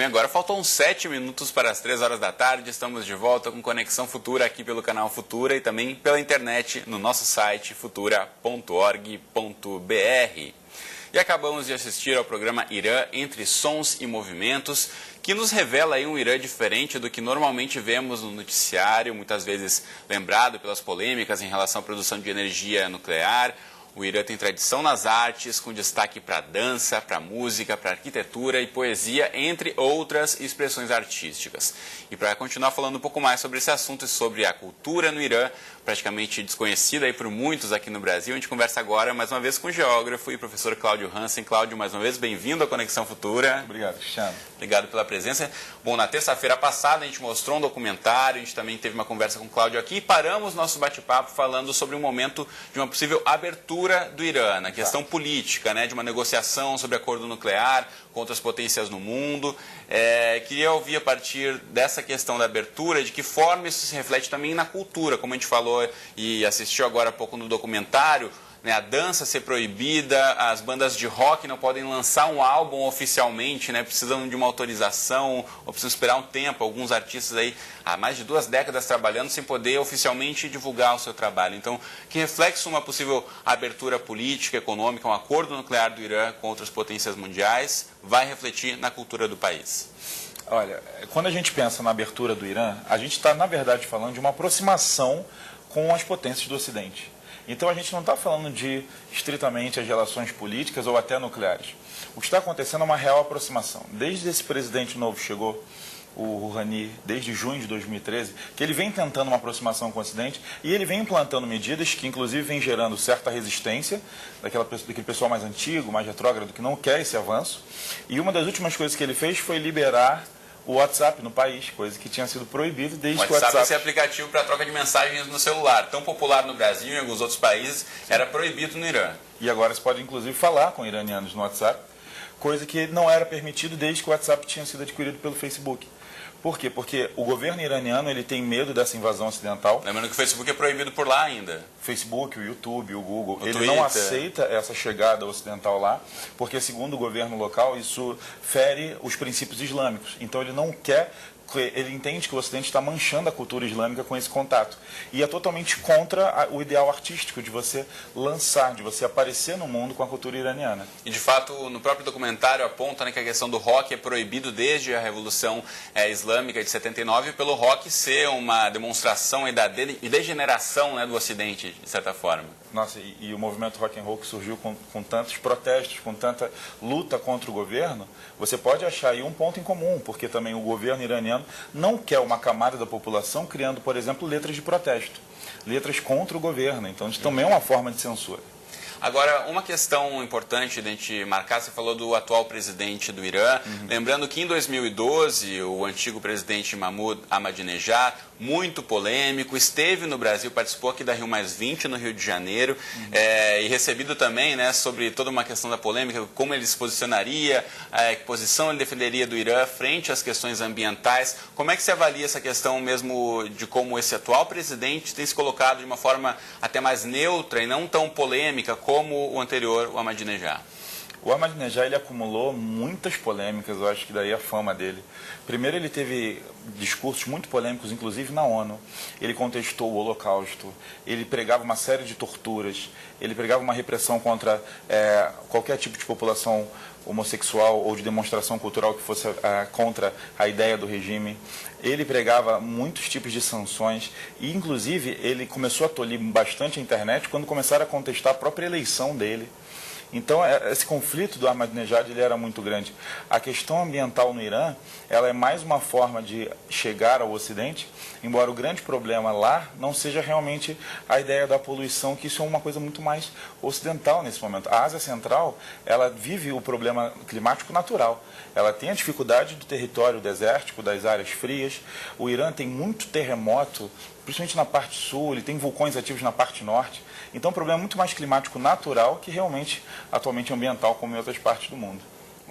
bem, agora faltam 7 minutos para as 3 horas da tarde. Estamos de volta com Conexão Futura aqui pelo canal Futura e também pela internet no nosso site futura.org.br. E acabamos de assistir ao programa Irã Entre Sons e Movimentos, que nos revela aí um Irã diferente do que normalmente vemos no noticiário, muitas vezes lembrado pelas polêmicas em relação à produção de energia nuclear. O Irã tem tradição nas artes, com destaque para dança, para música, para arquitetura e poesia, entre outras expressões artísticas. E para continuar falando um pouco mais sobre esse assunto e sobre a cultura no Irã, praticamente desconhecida aí por muitos aqui no Brasil, a gente conversa agora mais uma vez com o geógrafo e professor Cláudio Hansen. Cláudio, mais uma vez, bem-vindo à Conexão Futura. Obrigado, Cristiano. Obrigado pela presença. Bom, na terça-feira passada a gente mostrou um documentário, a gente também teve uma conversa com o Cláudio aqui e paramos nosso bate-papo falando sobre um momento de uma possível abertura do Irã, na questão política, né, de uma negociação sobre acordo nuclear com outras potências no mundo. Queria ouvir a partir dessa questão da abertura, de que forma isso se reflete também na cultura, como a gente falou e assistiu agora há pouco no documentário, né, a dança ser proibida, as bandas de rock não podem lançar um álbum oficialmente, né, precisam de uma autorização, ou precisam esperar um tempo, alguns artistas aí há mais de 2 décadas trabalhando sem poder oficialmente divulgar o seu trabalho. Então, que reflexo uma possível abertura política, econômica, um acordo nuclear do Irã com outras potências mundiais vai refletir na cultura do país? Olha, quando a gente pensa na abertura do Irã, a gente está, na verdade, falando de uma aproximação com as potências do Ocidente. Então a gente não está falando de estritamente as relações políticas ou até nucleares. O que está acontecendo é uma real aproximação. Desde esse presidente novo chegou, o Rouhani, desde junho de 2013, que ele vem tentando uma aproximação com o Ocidente e ele vem implantando medidas que inclusive vem gerando certa resistência daquele pessoal mais antigo, mais retrógrado, que não quer esse avanço. E uma das últimas coisas que ele fez foi liberar o WhatsApp no país, coisa que tinha sido proibida desde que o WhatsApp... é esse aplicativo para troca de mensagens no celular, tão popular no Brasil e em alguns outros países, era proibido no Irã. E agora você pode inclusive falar com iranianos no WhatsApp, coisa que não era permitido desde que o WhatsApp tinha sido adquirido pelo Facebook. Por quê? Porque o governo iraniano ele tem medo dessa invasão ocidental. Lembrando que o Facebook é proibido por lá ainda. O Facebook, o YouTube, o Google, ele Twitter não aceita essa chegada ocidental lá, porque segundo o governo local isso fere os princípios islâmicos. Então ele não quer, ele entende que o Ocidente está manchando a cultura islâmica com esse contato. E é totalmente contra o ideal artístico de você lançar, de você aparecer no mundo com a cultura iraniana. E de fato, no próprio documentário aponta, né, que a questão do rock é proibido desde a Revolução Islâmica de 79, pelo rock ser uma demonstração aí da degeneração, né, do Ocidente, de certa forma. Nossa, e o movimento rock and roll que surgiu com tantos protestos, com tanta luta contra o governo, você pode achar aí um ponto em comum, porque também o governo iraniano não quer uma camada da população criando, por exemplo, letras de protesto, letras contra o governo. Então, isso também é uma forma de censura. Agora, uma questão importante de a gente marcar, você falou do atual presidente do Irã, lembrando que em 2012 o antigo presidente Mahmoud Ahmadinejad, muito polêmico, esteve no Brasil, participou aqui da Rio+20 no Rio de Janeiro, e recebido também, né, sobre toda uma questão da polêmica, como ele se posicionaria, que posição ele defenderia do Irã frente às questões ambientais. Como é que você avalia essa questão mesmo de como esse atual presidente tem se colocado de uma forma até mais neutra e não tão polêmica como o anterior, o Ahmadinejad? O Ahmadinejad ele acumulou muitas polêmicas, eu acho que daí a fama dele. Primeiro ele teve discursos muito polêmicos, inclusive na ONU. Ele contestou o Holocausto, ele pregava uma série de torturas, ele pregava uma repressão contra qualquer tipo de população homossexual ou de demonstração cultural que fosse contra a ideia do regime. Ele pregava muitos tipos de sanções e, inclusive, ele começou a tolir bastante a internet quando começaram a contestar a própria eleição dele. Então, esse conflito do Ahmadinejad ele era muito grande. A questão ambiental no Irã, ela é mais uma forma de chegar ao Ocidente, embora o grande problema lá não seja realmente a ideia da poluição, que isso é uma coisa muito mais ocidental nesse momento. A Ásia Central, ela vive o problema climático natural. Ela tem a dificuldade do território desértico, das áreas frias. O Irã tem muito terremoto, principalmente na parte sul, ele tem vulcões ativos na parte norte. Então, o problema é muito mais climático natural que realmente, atualmente, ambiental, como em outras partes do mundo.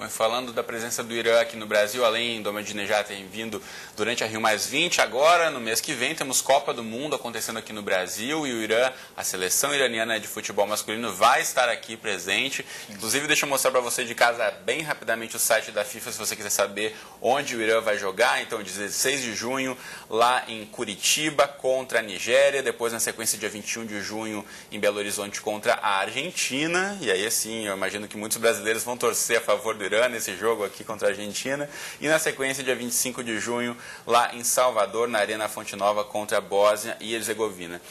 Falando da presença do Irã aqui no Brasil, além do Ahmadinejad ter vindo durante a Rio+20, agora, no mês que vem, temos Copa do Mundo acontecendo aqui no Brasil e o Irã, a seleção iraniana de futebol masculino, vai estar aqui presente. Inclusive, deixa eu mostrar para você de casa bem rapidamente o site da FIFA, se você quiser saber onde o Irã vai jogar. Então, 16 de junho, lá em Curitiba, contra a Nigéria. Depois, na sequência, dia 21 de junho, em Belo Horizonte, contra a Argentina. E aí, assim, eu imagino que muitos brasileiros vão torcer a favor do Irã nesse jogo aqui contra a Argentina. E na sequência, dia 25 de junho, lá em Salvador, na Arena Fonte Nova, contra a Bósnia e Herzegovina.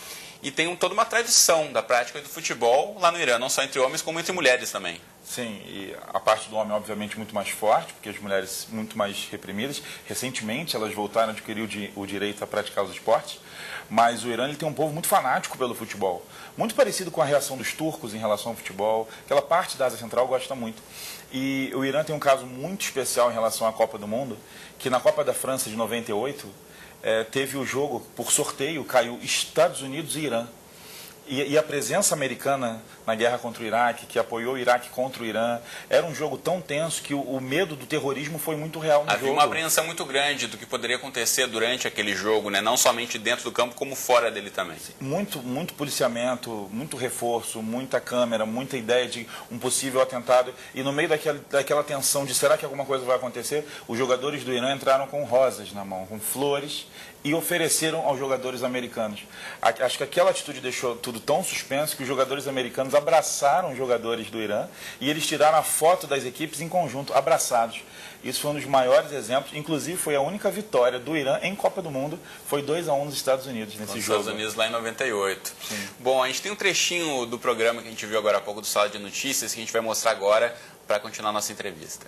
E tem toda uma tradição da prática do futebol lá no Irã, não só entre homens, como entre mulheres também. Sim, e a parte do homem, obviamente, muito mais forte, porque as mulheres muito mais reprimidas. Recentemente, elas voltaram a adquirir o direito a praticar os esportes. Mas o Irã ele tem um povo muito fanático pelo futebol. Muito parecido com a reação dos turcos em relação ao futebol. Aquela parte da Ásia Central gosta muito. E o Irã tem um caso muito especial em relação à Copa do Mundo, que na Copa da França de 98, teve o jogo, por sorteio, caiu Estados Unidos e Irã. E a presença americana na guerra contra o Iraque, que apoiou o Iraque contra o Irã, era um jogo tão tenso que o medo do terrorismo foi muito real no jogo. Havia uma apreensão muito grande do que poderia acontecer durante aquele jogo, né? Não somente dentro do campo, como fora dele também. Muito policiamento, muito reforço, muita câmera, muita ideia de um possível atentado. E no meio daquela tensão de será que alguma coisa vai acontecer, os jogadores do Irã entraram com rosas na mão, com flores, e ofereceram aos jogadores americanos. Acho que aquela atitude deixou tudo tão suspenso que os jogadores americanos abraçaram os jogadores do Irã e eles tiraram a foto das equipes em conjunto, abraçados. Isso foi um dos maiores exemplos, inclusive foi a única vitória do Irã em Copa do Mundo, foi 2-1 nos Estados Unidos nesse jogo. Nos Estados Unidos lá em 98. Sim. Bom, a gente tem um trechinho do programa que a gente viu agora há pouco do Sala de Notícias que a gente vai mostrar agora para continuar a nossa entrevista.